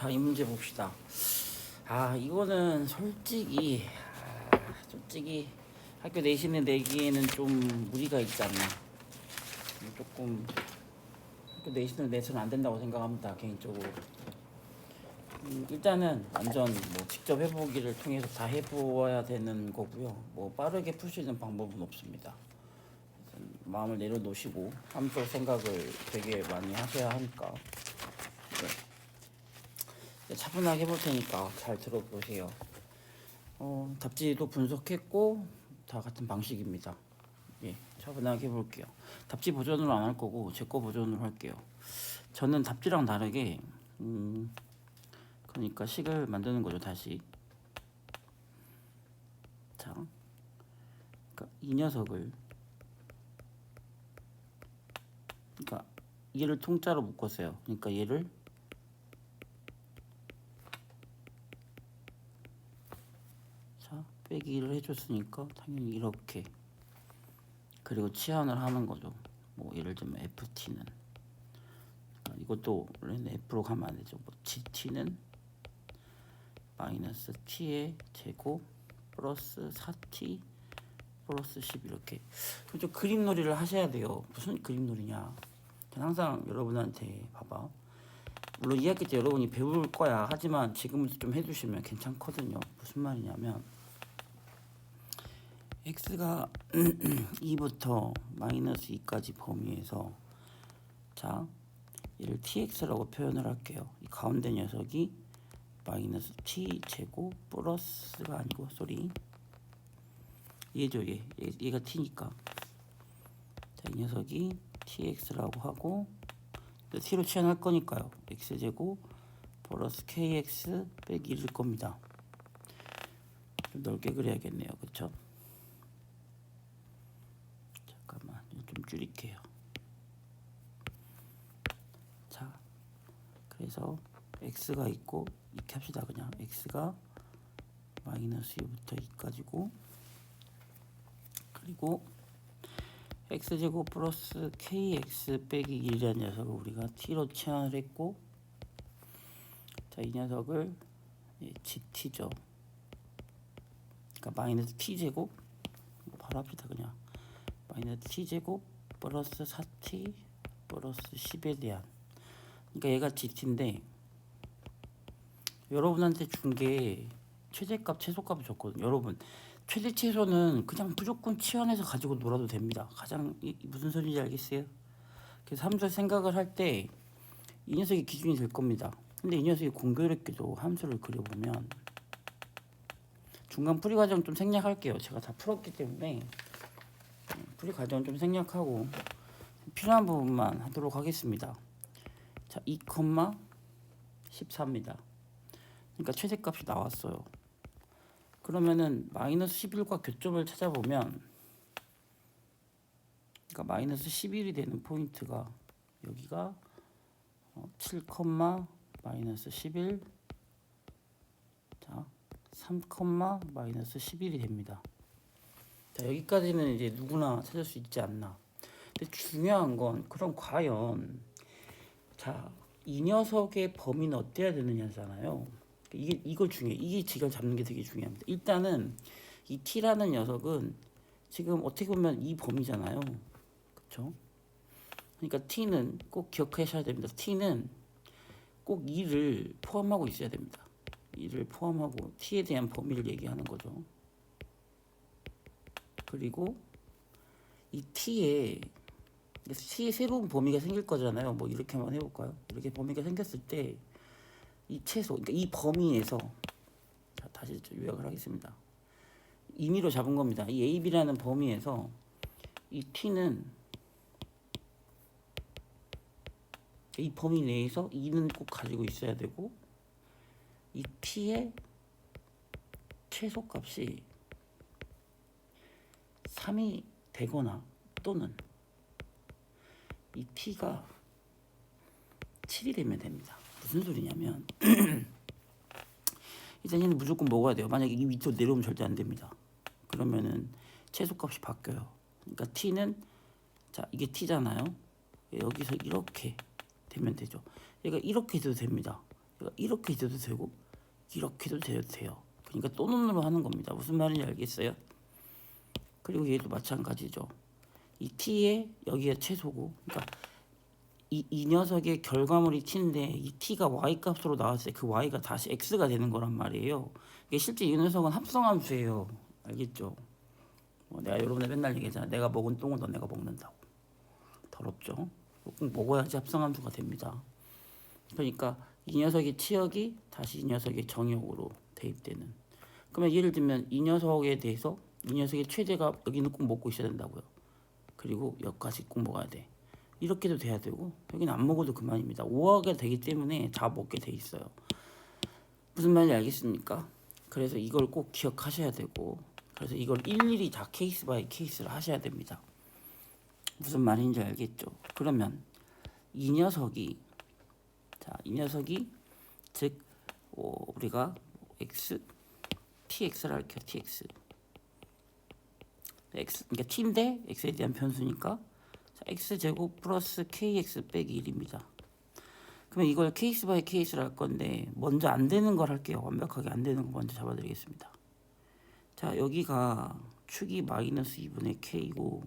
자, 이 문제 봅시다. 이거는 솔직히 학교 내신에 내기에는 좀 무리가 있지 않나. 조금 학교 내신을 내서는 안 된다고 생각합니다, 개인적으로. 일단은 완전 뭐 직접 해보기를 통해서 다 해보아야 되는 거고요. 뭐 빠르게 풀 수 있는 방법은 없습니다. 마음을 내려놓으시고 함수 생각을 되게 많이 하셔야 하니까. 네. 차분하게 해볼 테니까 잘 들어보세요. 답지도 분석했고 다 같은 방식입니다. 예, 차분하게 해볼게요. 답지 버전으로 안 할 거고 제 거 버전으로 할게요. 저는 답지랑 다르게 그러니까 식을 만드는 거죠. 다시 자, 그러니까 이 녀석을 그러니까 얘를 통짜로 묶었어요. 그러니까 얘를 빼기를 해줬으니까 당연히 이렇게, 그리고 치환을 하는 거죠. 뭐 예를 들면 ft는 이것도 원래는 f로 가면 안 되죠. 뭐 gt는 마이너스 t의 제곱 플러스 4t 플러스 10 이렇게. 좀 그림놀이를 하셔야 돼요. 무슨 그림놀이냐. 저는 항상 여러분한테 봐봐. 물론 2학기 때 여러분이 배울 거야. 하지만 지금부터 좀 해주시면 괜찮거든요. 무슨 말이냐면 x가 2부터 마이너스 2까지 범위에서 자 얘를 tx라고 표현을 할게요. 이 가운데 녀석이 마이너스 t 제곱 플러스가 아니고 얘죠. 얘가 t니까 자, 이 녀석이 tx라고 하고 t로 치환할 거니까요. x제곱 플러스 kx 빼기 1일 겁니다. 좀 넓게 그려야겠네요. 그쵸? 잠깐만 좀 줄일게요. 자, 그래서 x가 있고 이렇게 합시다. 그냥 x가 마이너스 2부터 2까지고 그리고 x제곱 플러스 kx 빼기 1이라는 녀석을 우리가 t로 치환을 했고 자, 이 녀석을 gt죠. 그러니까 마이너스 t제곱 바로 합시다. 그냥 마이너스 t제곱 플러스 4t 플러스 10에 대한, 그러니까 얘가 gt인데 여러분한테 준 게 최대값 최소값을 줬거든요. 여러분 최대 최소는 그냥 무조건 치환해서 가지고 놀아도 됩니다. 가장 무슨 소리인지 알겠어요? 그래서 함수 생각을 할 때 이 녀석이 기준이 될 겁니다. 근데 이 녀석이 공교롭게도 함수를 그려보면 중간 풀이 과정 좀 생략할게요. 제가 다 풀었기 때문에 풀이 과정 좀 생략하고 필요한 부분만 하도록 하겠습니다. 자, 2,14입니다. 그러니까 최대값이 나왔어요. 그러면은 마이너스 11과 교점을 찾아보면 그러니까 마이너스 11이 되는 포인트가 여기가 7, 마이너스 11 자, 3, 마이너스 11이 됩니다. 자, 여기까지는 이제 누구나 찾을 수 있지 않나. 근데 중요한 건 그럼 과연 자, 이 녀석의 범위는 어때야 되느냐잖아요. 이거 중요해. 이게 지금 잡는 게 되게 중요합니다. 일단은 이 t라는 녀석은 지금 어떻게 보면 이 범위잖아요. 그쵸? 그러니까 t는 꼭 기억하셔야 됩니다. t는 꼭 2를 포함하고 있어야 됩니다. 2를 포함하고 t에 대한 범위를 얘기하는 거죠. 그리고 이 t에 새로운 범위가 생길 거잖아요. 뭐 이렇게 한번 해볼까요? 이렇게 범위가 생겼을 때 이 최소, 그러니까 이 범위에서 자, 다시 요약을 하겠습니다. 임의로 잡은 겁니다. 이 A, B라는 범위에서 이 T는 이 범위 내에서 2는 꼭 가지고 있어야 되고 이 T의 최소값이 3이 되거나 또는 이 T가 7이 되면 됩니다. 무슨 소리냐면 일단 얘는 무조건 먹어야 돼요. 만약에 이 밑으로 내려오면 절대 안 됩니다. 그러면은 최소값이 바뀌어요. 그러니까 t는 자 이게 t잖아요. 여기서 이렇게 되면 되죠. 얘가 이렇게 해도 됩니다. 이렇게 돼도 되고 이렇게도 돼도 돼요. 그러니까 또 눈으로 하는 겁니다. 무슨 말인지 알겠어요? 그리고 얘도 마찬가지죠. 이 t에 여기가 최소고, 그러니까 이 녀석의 결과물이 t인데 이 t가 y 값으로 나왔을 때 그 y가 다시 x가 되는 거란 말이에요. 이게 실제 이 녀석은 합성함수예요. 알겠죠? 내가 여러분들 맨날 얘기하잖아. 내가 먹은 똥은 너네가 먹는다고. 더럽죠? 꼭 먹어야지 합성함수가 됩니다. 그러니까 이 녀석의 치역이 다시 이 녀석의 정역으로 대입되는. 그러면 예를 들면 이 녀석에 대해서 이 녀석의 최대가 여기는 꼭 먹고 있어야 된다고요. 그리고 여기까지 꼭 먹어야 돼. 이렇게도 돼야 되고 여기는 안 먹어도 그만입니다. 5하게 되기 때문에 다 먹게 돼 있어요. 무슨 말인지 알겠습니까? 그래서 이걸 꼭 기억하셔야 되고, 그래서 이걸 일일이 다 케이스 바이 케이스를 하셔야 됩니다. 무슨 말인지 알겠죠? 그러면 이 녀석이 즉 우리가 tx를 할게요. tx 그러니까 t인데 x에 대한 변수니까 x제곱 플러스 kx 빼기 1입니다. 그러면 이걸 케이스 바이 케이스를 할 건데 먼저 안 되는 걸 할게요. 완벽하게 안 되는 거 먼저 잡아드리겠습니다. 자, 여기가 축이 마이너스 2분의 k고,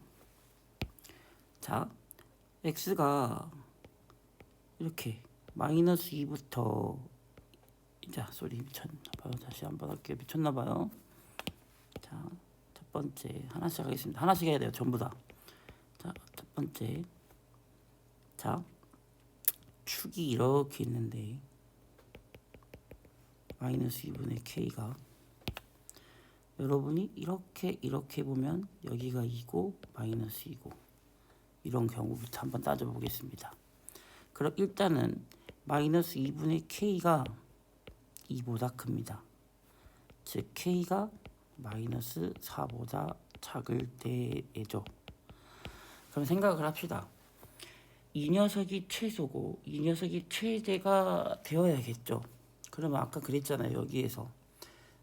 자 x가 이렇게 마이너스 2부터 미쳤나봐요. 다시 한번 할게요. 미쳤나봐요. 자, 첫 번째 하나씩 하겠습니다. 하나씩 해야 돼요. 전부 다. 자, 첫 번째, 자 축이 이렇게 있는데 마이너스 2분의 k가, 여러분이 이렇게 보면 여기가 2고 마이너스 2고 이런 경우부터 한번 따져보겠습니다. 그럼 일단은 마이너스 2분의 k가 2보다 큽니다. 즉 k가 마이너스 4보다 작을 때에죠. 그럼 생각을 합시다. 이 녀석이 최소고 이 녀석이 최대가 되어야겠죠. 그러면 아까 그랬잖아요. 여기에서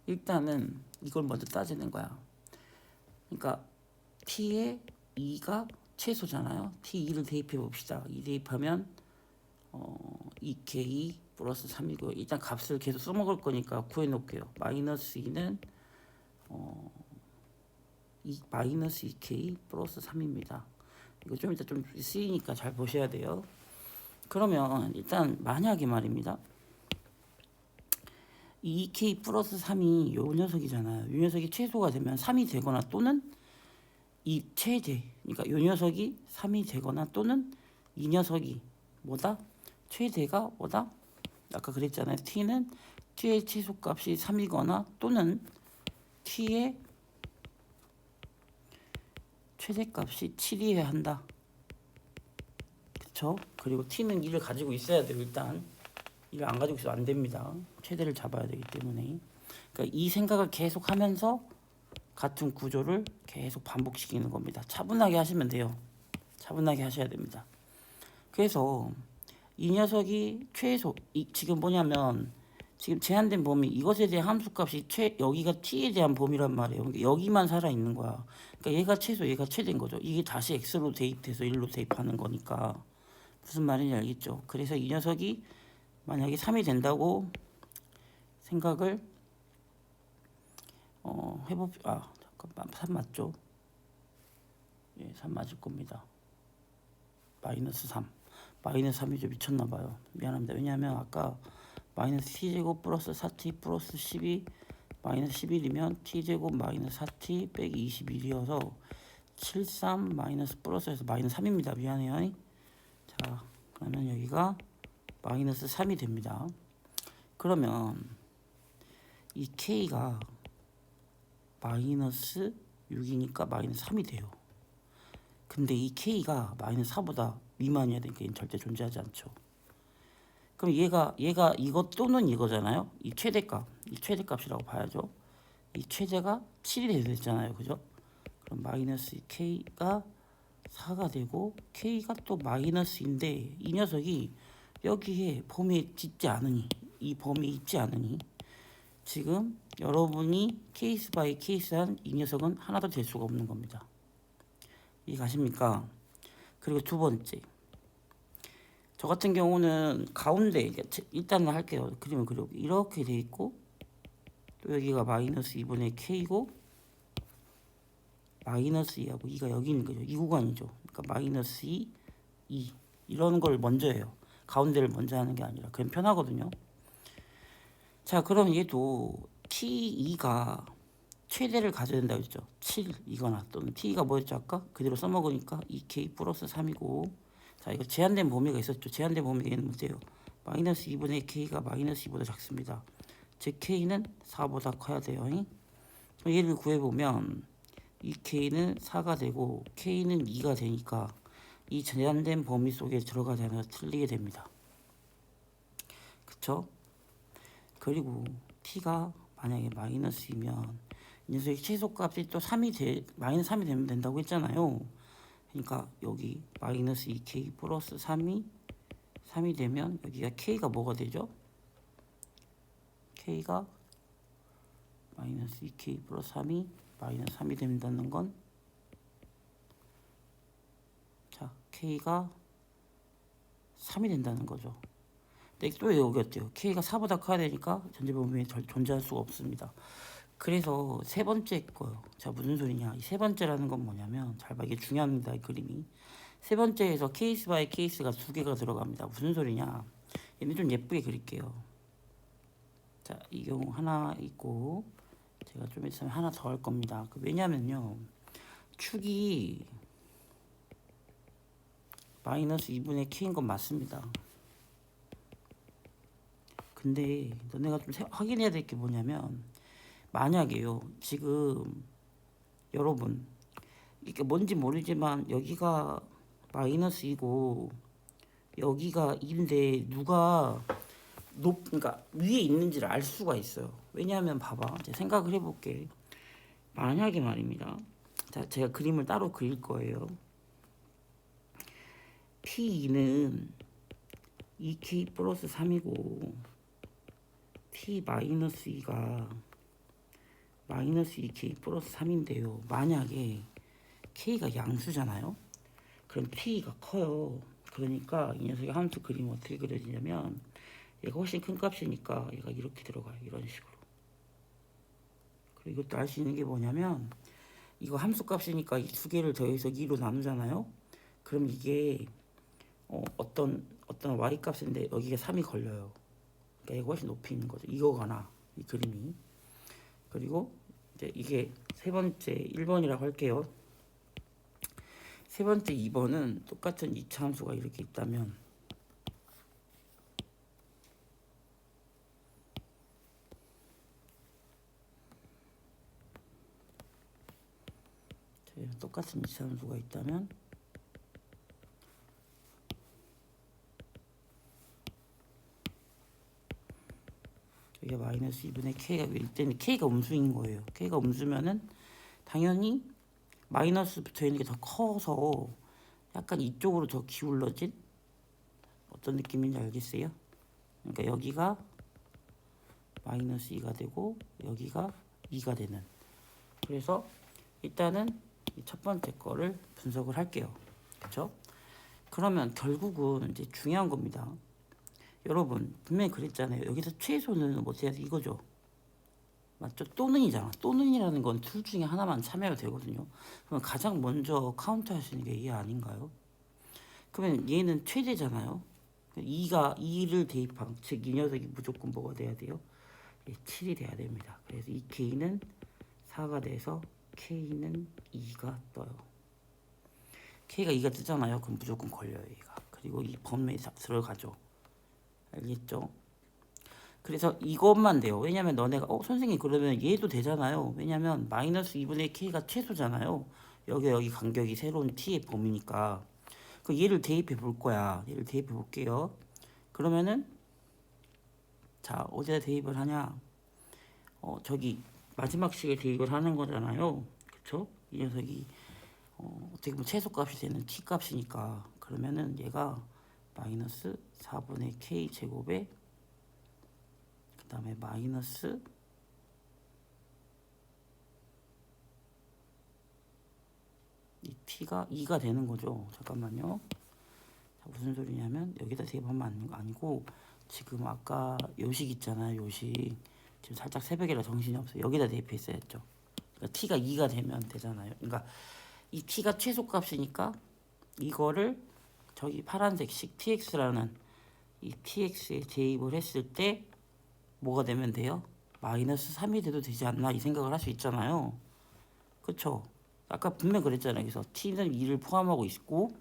일단은 이걸 먼저 따지는 거야. 그러니까 t에 2가 최소잖아요. t2를 대입해 봅시다. 2 대입하면 2k 플러스 3이고요. 일단 값을 계속 써먹을 거니까 구해 놓을게요. 마이너스 2는 마이너스 2k 플러스 3입니다. 이거 좀 이따 좀 쓰이니까 잘 보셔야 돼요. 그러면 일단 만약에 말입니다. 2k 플러스 3이 요 녀석이잖아요. 요 녀석이 최소가 되면 3이 되거나 또는 이 최대, 그러니까 요 녀석이 3이 되거나 또는 이 녀석이 뭐다? 최대가 뭐다? 아까 그랬잖아요. t는 t의 최소값이 3이거나 또는 t의 최대값이 7이어야 한다. 그쵸? 그리고 t는 2를 가지고 있어야 돼요. 일단 2를 안 가지고 있어도 안 됩니다. 최대를 잡아야 되기 때문에. 그러니까 이 생각을 계속 하면서 같은 구조를 계속 반복시키는 겁니다. 차분하게 하시면 돼요. 차분하게 하셔야 됩니다. 그래서 이 녀석이 최소, 지금 뭐냐면 지금 제한된 범위, 이것에 대한 함수값이 여기가 t에 대한 범위란 말이에요. 그러니까 여기만 살아있는 거야. 그러니까 얘가 최소, 얘가 최대인 거죠. 이게 다시 x로 대입돼서 1로 대입하는 거니까. 무슨 말인지 알겠죠? 그래서 이 녀석이 만약에 3이 된다고 생각을 잠깐만, 3 맞죠? 예, 3 맞을 겁니다. 마이너스 3. 마이너스 3이죠. 미쳤나봐요. 미안합니다. 왜냐하면 아까 마이너스 t제곱 플러스 4t 플러스 12 마이너스 11이면 t제곱 마이너스 4t 빼기 21이어서 73 마이너스 플러스에서 마이너스 3입니다. 미안해요. 자, 그러면 여기가 마이너스 3이 됩니다. 그러면 이 k가 마이너스 6이니까 마이너스 3이 돼요. 근데 이 k가 마이너스 4보다 미만이어야 되니까 얘는 절대 존재하지 않죠. 그럼 얘가 이것 또는 이거잖아요. 이 최대값이라고 봐야죠. 이 최대가 7이 됐잖아요. 그죠? 그럼 마이너스 k가 4가 되고 k가 또 마이너스인데 이 녀석이 여기에 범위에 있지 않으니, 이 범위에 있지 않으니 지금 여러분이 케이스 바이 케이스한 이 녀석은 하나도 될 수가 없는 겁니다. 이해 가십니까? 그리고 두 번째, 저 같은 경우는 가운데 일단은 할게요. 그림을 그려고 이렇게 돼 있고 또 여기가 마이너스 2분의 k고 마이너스 2하고 2가 여기 있는 거죠. 이 구간이죠. 그러니까 마이너스 2, 2 이런 걸 먼저 해요. 가운데를 먼저 하는 게 아니라 그럼 편하거든요. 자, 그럼 얘도 t2가 최대를 가져야 된다고 했죠. 7이거나 또는 t가 뭐였죠 아까? 그대로 써먹으니까 2k 플러스 3이고 자, 이거 제한된 범위가 있었죠. 제한된 범위가 있는 문제예요. 마이너스 2분의 k가 마이너스 2보다 작습니다. 즉 k는 4보다 커야 돼요. 얘를 구해보면 이 k는 4가 되고 k는 2가 되니까 이 제한된 범위 속에 들어가지 않아서 틀리게 됩니다. 그쵸? 그리고 t가 만약에 마이너스이면 이 녀석의 최소값이 또 3이 마이너스 3이 되면 된다고 했잖아요. 그러니까 여기 마이너스 2k 플러스 3이 되면 여기가 k가 뭐가 되죠? k가 마이너스 2k 플러스 3이 마이너스 3이 된다는 건 자, k가 3이 된다는 거죠. 근데 또 여기 어때요? k가 4보다 커야 되니까 전제범위에 존재할 수가 없습니다. 그래서 세 번째 거요. 자, 무슨 소리냐? 이 세 번째라는 건 뭐냐면 잘 봐, 이게 중요합니다. 이 그림이. 세 번째에서 케이스 바이 케이스가 두 개가 들어갑니다. 무슨 소리냐? 얘는 좀 예쁘게 그릴게요. 자, 이 경우 하나 있고 제가 좀 있으면 하나 더 할 겁니다. 왜냐면요, 축이 마이너스 2분의 k인 건 맞습니다. 근데 너네가 좀 확인해야 될 게 뭐냐면 만약에요, 지금 여러분 이게 뭔지 모르지만 여기가 마이너스 2고 여기가 2인데 누가 그러니까 위에 있는지를 알 수가 있어요. 왜냐하면 봐봐, 이제 생각을 해볼게. 만약에 말입니다. 자, 제가 그림을 따로 그릴 거예요. P2는 2K 플러스 3이고 T 마이너스 2가 마이너스 2K 플러스 3인데요. 만약에 K가 양수잖아요. 그럼 T가 커요. 그러니까 이 녀석의 함수 그림이 어떻게 그려지냐면 얘가 훨씬 큰 값이니까 얘가 이렇게 들어가요. 이런 식으로. 그리고 이것도 알 수 있는 게 뭐냐면 이거 함수 값이니까 이 두 개를 더해서 2로 나누잖아요. 그럼 이게 어떤 y 값인데 여기가 3이 걸려요. 그러니까 얘가 훨씬 높이 있는 거죠. 이거거나 이 그림이. 그리고 이제 이게 세 번째 1번이라고 할게요. 세 번째 2번은 똑같은 2차 함수가 이렇게 있다면 똑같은 2차 함수가 있다면 여기가 마이너스 2분의 k가 이때는 k가 음수인 거예요. k가 음수면은 당연히 마이너스 붙어 있는 게 더 커서 약간 이쪽으로 더 기울어진 어떤 느낌인지 알겠어요? 그러니까 여기가 마이너스 2가 되고 여기가 2가 되는. 그래서 일단은 이 첫 번째 거를 분석을 할게요. 그렇죠? 그러면 결국은 이제 중요한 겁니다. 여러분 분명히 그랬잖아요. 여기서 최소는 뭐 돼야 돼 이거죠. 맞죠? 또는이잖아. 또는이라는 건 둘 중에 하나만 참여가 되거든요. 그럼 가장 먼저 카운트 하시는 게 얘 아닌가요? 그러면 얘는 최대잖아요. 2를 대입한, 즉 이 녀석이 무조건 뭐가 돼야 돼요? 7이 돼야 됩니다. 그래서 이 k는 4가 돼서 k는 2가 떠요. k가 2가 뜨잖아요. 그럼 무조건 걸려요, 얘가. 그리고 이 범위에 들어가죠. 알겠죠? 그래서 이것만 돼요. 왜냐면 너네가 선생님 그러면 얘도 되잖아요. 왜냐면 마이너스 2분의 k가 최소잖아요. 여기 간격이 새로운 t의 범위니까. 그 얘를 대입해 볼 거야. 얘를 대입해 볼게요. 그러면은 자, 어디다 대입을 하냐? 저기 마지막 식에 대입을 하는 거잖아요. 그쵸? 이 녀석이 어떻게 보면 최소값이 되는 t 값이니까 그러면은 얘가 마이너스 4분의 k 제곱에 그 다음에 마이너스 이 t가 2가 되는 거죠. 잠깐만요. 자, 무슨 소리냐면 여기다 대입하면 아니고 지금 아까 요식 있잖아요. 요식 지금 살짝 새벽이라 정신이 없어요. 여기다 대입했어야죠. 그러니까 t가 2가 되면 되잖아요. 그러니까 이 t가 최소값이니까 이거를 저기 파란색식 tx라는 이 tx에 대입을 했을 때 뭐가 되면 돼요? 마이너스 3이 돼도 되지 않나 이 생각을 할 수 있잖아요. 그쵸? 아까 분명 그랬잖아요. 그래서 t는 2를 포함하고 있고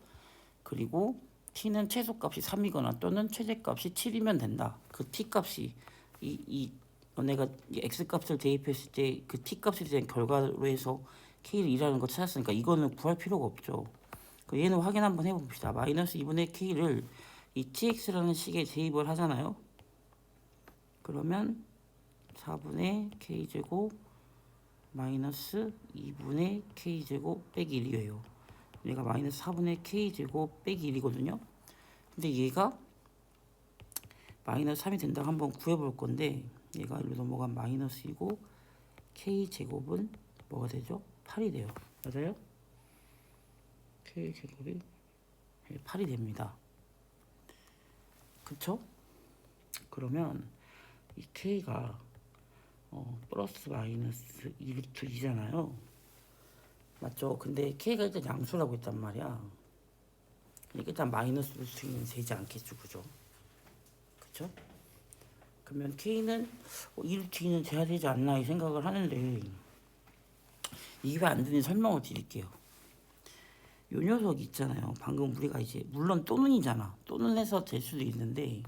그리고 t는 최소값이 3이거나 또는 최대값이 7이면 된다. 그 t값이 내가 x값을 대입했을 때 그 t값에 대한 결과로 해서 k를 2라는 거 찾았으니까 이거는 구할 필요가 없죠. 얘는 확인 한번 해봅시다. 마이너스 2분의 k를 이 tx라는 식에 대입을 하잖아요. 그러면 4분의 k제곱 마이너스 2분의 k제곱 빼기 1이에요. 얘가 마이너스 4분의 k제곱 빼기 1이거든요. 근데 얘가 마이너스 3이 된다고 한번 구해볼 건데 얘가 일로 넘어간 마이너스 2고 k제곱은 뭐가 되죠? 8이 돼요. 맞아요? k제곱이 8이 됩니다. 그쵸? 그러면 이 k가 플러스 마이너스 2루트 2잖아요. 맞죠? 근데 k가 일단 양수라고 했단 말이야. 그러니까 일단 마이너스 루트 2는 되지 않겠죠. 그죠? 그쵸? 그러면 k는 2루트 2는 돼야 되지 않나 이 생각을 하는데 이게 왜 안 되는지 설명을 드릴게요. 요 녀석 있잖아요. 방금 우리가 이제 물론 또는이잖아. 또는 해서 될 수도 있는데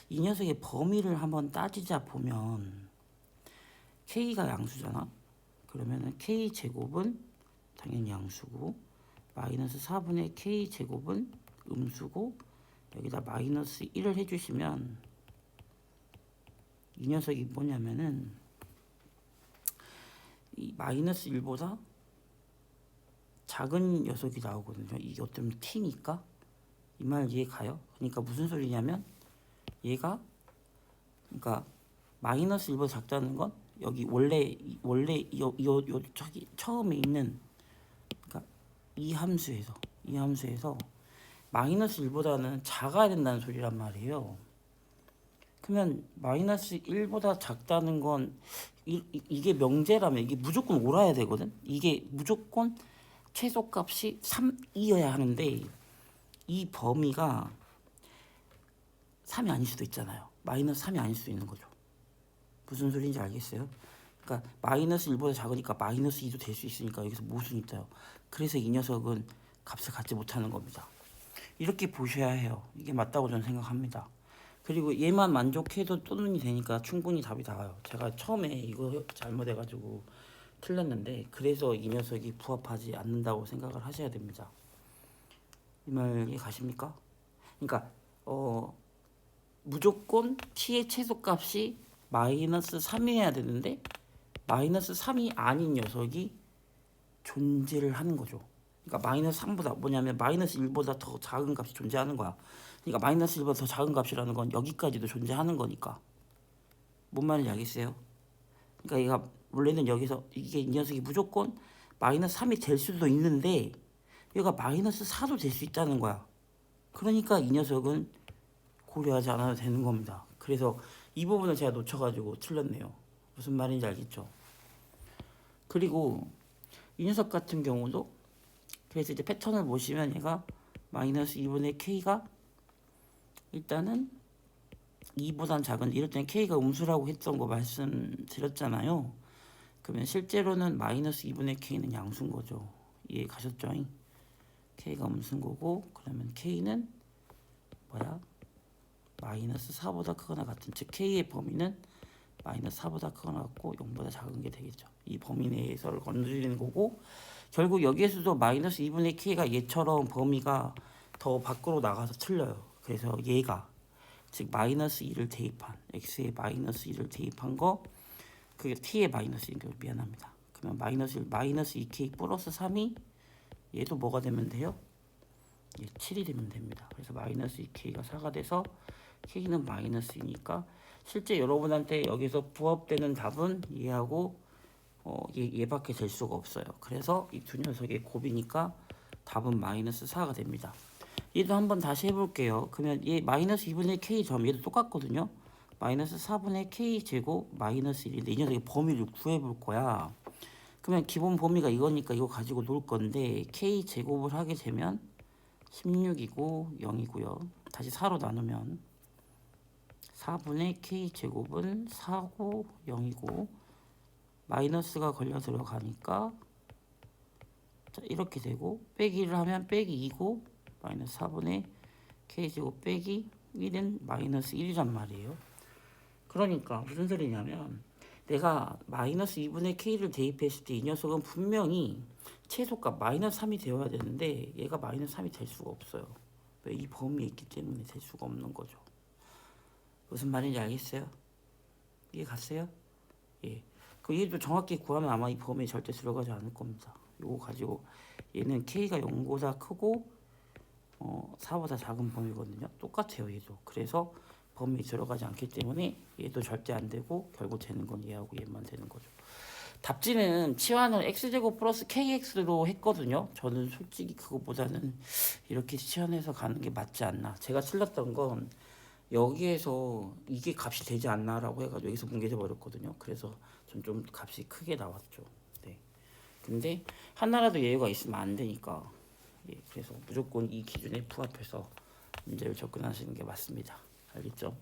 이 녀석의 범위를 한번 따지자 보면 k가 양수잖아. 그러면은 k 제곱은 당연히 양수고 마이너스 4분의 k 제곱은 음수고 여기다 마이너스 1을 해주시면 이 녀석이 뭐냐면은 이 마이너스 1보다 작은 녀석이 나오거든요. 이게 어쩌면 t니까 이 말 이해 가요? 그러니까 무슨 소리냐면 얘가 그러니까 마이너스 1보다 작다는 건 여기 원래 저기 처음에 있는 그러니까 이 함수에서 마이너스 1보다는 작아야 된다는 소리란 말이에요. 그러면 마이너스 1보다 작다는 건 이게 명제라면 이게 무조건 옳아야 되거든. 이게 무조건 최소값이 3이어야 하는데 이 범위가 3이 아닐 수도 있잖아요. 마이너스 3이 아닐 수 있는 거죠. 무슨 소리인지 알겠어요? 그러니까 마이너스 1보다 작으니까 마이너스 2도 될 수 있으니까 여기서 모순이 있어요. 그래서 이 녀석은 값을 갖지 못하는 겁니다. 이렇게 보셔야 해요. 이게 맞다고 저는 생각합니다. 그리고 얘만 만족해도 또는이 되니까 충분히 답이 나와요. 제가 처음에 이거 잘못해가지고 틀렸는데 그래서 이 녀석이 부합하지 않는다고 생각을 하셔야 됩니다. 이 말 이해 가십니까? 그러니까 무조건 t의 최소값이 마이너스 3이어야 되는데 마이너스 3이 아닌 녀석이 존재를 하는 거죠. 그러니까 마이너스 3보다 뭐냐면 마이너스 1보다 더 작은 값이 존재하는 거야. 그러니까 마이너스 1보다 더 작은 값이라는 건 여기까지도 존재하는 거니까. 뭔 말인지 알겠어요? 그러니까 얘가 원래는 여기서 이게 이 녀석이 무조건 마이너스 3이 될 수도 있는데 얘가 마이너스 4도 될 수 있다는 거야. 그러니까 이 녀석은 고려하지 않아도 되는 겁니다. 그래서 이 부분을 제가 놓쳐가지고 틀렸네요. 무슨 말인지 알겠죠? 그리고 이 녀석 같은 경우도 그래서 이제 패턴을 보시면 얘가 마이너스 2분의 k가 일단은 2보단 작은 이럴 때는 k가 음수라고 했던 거 말씀드렸잖아요. 그러면 실제로는 마이너스 2분의 k는 양수인 거죠. 이해 가셨죠? k가 음수인 거고 그러면 k는 뭐야? 마이너스 4보다 크거나 같은 즉 k의 범위는 마이너스 4보다 크거나 같고 0보다 작은 게 되겠죠. 이 범위 내에서를 건드리는 거고 결국 여기에서도 마이너스 2분의 k가 얘처럼 범위가 더 밖으로 나가서 틀려요. 그래서 얘가 즉 마이너스 2를 대입한 x에 마이너스 2를 대입한 거 그게 t에 마이너스 2인 미안합니다. 그러면 마이너스 1 마이너스 2k 플러스 3이 얘도 뭐가 되면 돼요? 얘 7이 되면 됩니다. 그래서 마이너스 2k가 4가 돼서 k는 마이너스 2니까 실제 여러분한테 여기서 부합되는 답은 얘하고 얘밖에 될 수가 없어요. 그래서 이 두 녀석의 곱이니까 답은 마이너스 4가 됩니다. 얘도 한번 다시 해볼게요. 그러면 얘 마이너스 2분의 k 점 얘도 똑같거든요. 마이너스 4분의 k 제곱 마이너스 1인데 이 녀석의 범위를 구해볼 거야. 그러면 기본 범위가 이거니까 이거 가지고 놀 건데 k 제곱을 하게 되면 16이고 0이고요. 다시 4로 나누면 4분의 k 제곱은 4고 0이고 마이너스가 걸려 들어가니까 자, 이렇게 되고 빼기를 하면 빼기 2고 마이너스 4분의 k제곱 빼기 1은 마이너스 1이란 말이에요. 그러니까 무슨 소리냐면 내가 마이너스 2분의 k를 대입했을 때 이 녀석은 분명히 최소값 마이너스 3이 되어야 되는데 얘가 마이너스 3이 될 수가 없어요. 왜? 이 범위에 있기 때문에 될 수가 없는 거죠. 무슨 말인지 알겠어요? 이해 갔어요? 예. 그 얘도 정확히 구하면 아마 이 범위에 절대 들어가지 않을 겁니다. 요거 가지고 얘는 k가 0보다 크고 4보다 작은 범위거든요. 똑같아요 얘도. 그래서 범위에 들어가지 않기 때문에 얘도 절대 안 되고 결국 되는 건 얘하고 얘만 되는 거죠. 답지는 치환을 x제곱 플러스 kx로 했거든요. 저는 솔직히 그거보다는 이렇게 치환해서 가는 게 맞지 않나. 제가 틀렸던 건 여기에서 이게 값이 되지 않나라고 해가지고 여기서 뭉개져 버렸거든요. 그래서 전 좀 값이 크게 나왔죠. 네. 근데 하나라도 예외가 있으면 안 되니까. 예, 그래서 무조건 이 기준에 부합해서 문제를 접근하시는 게 맞습니다. 알겠죠?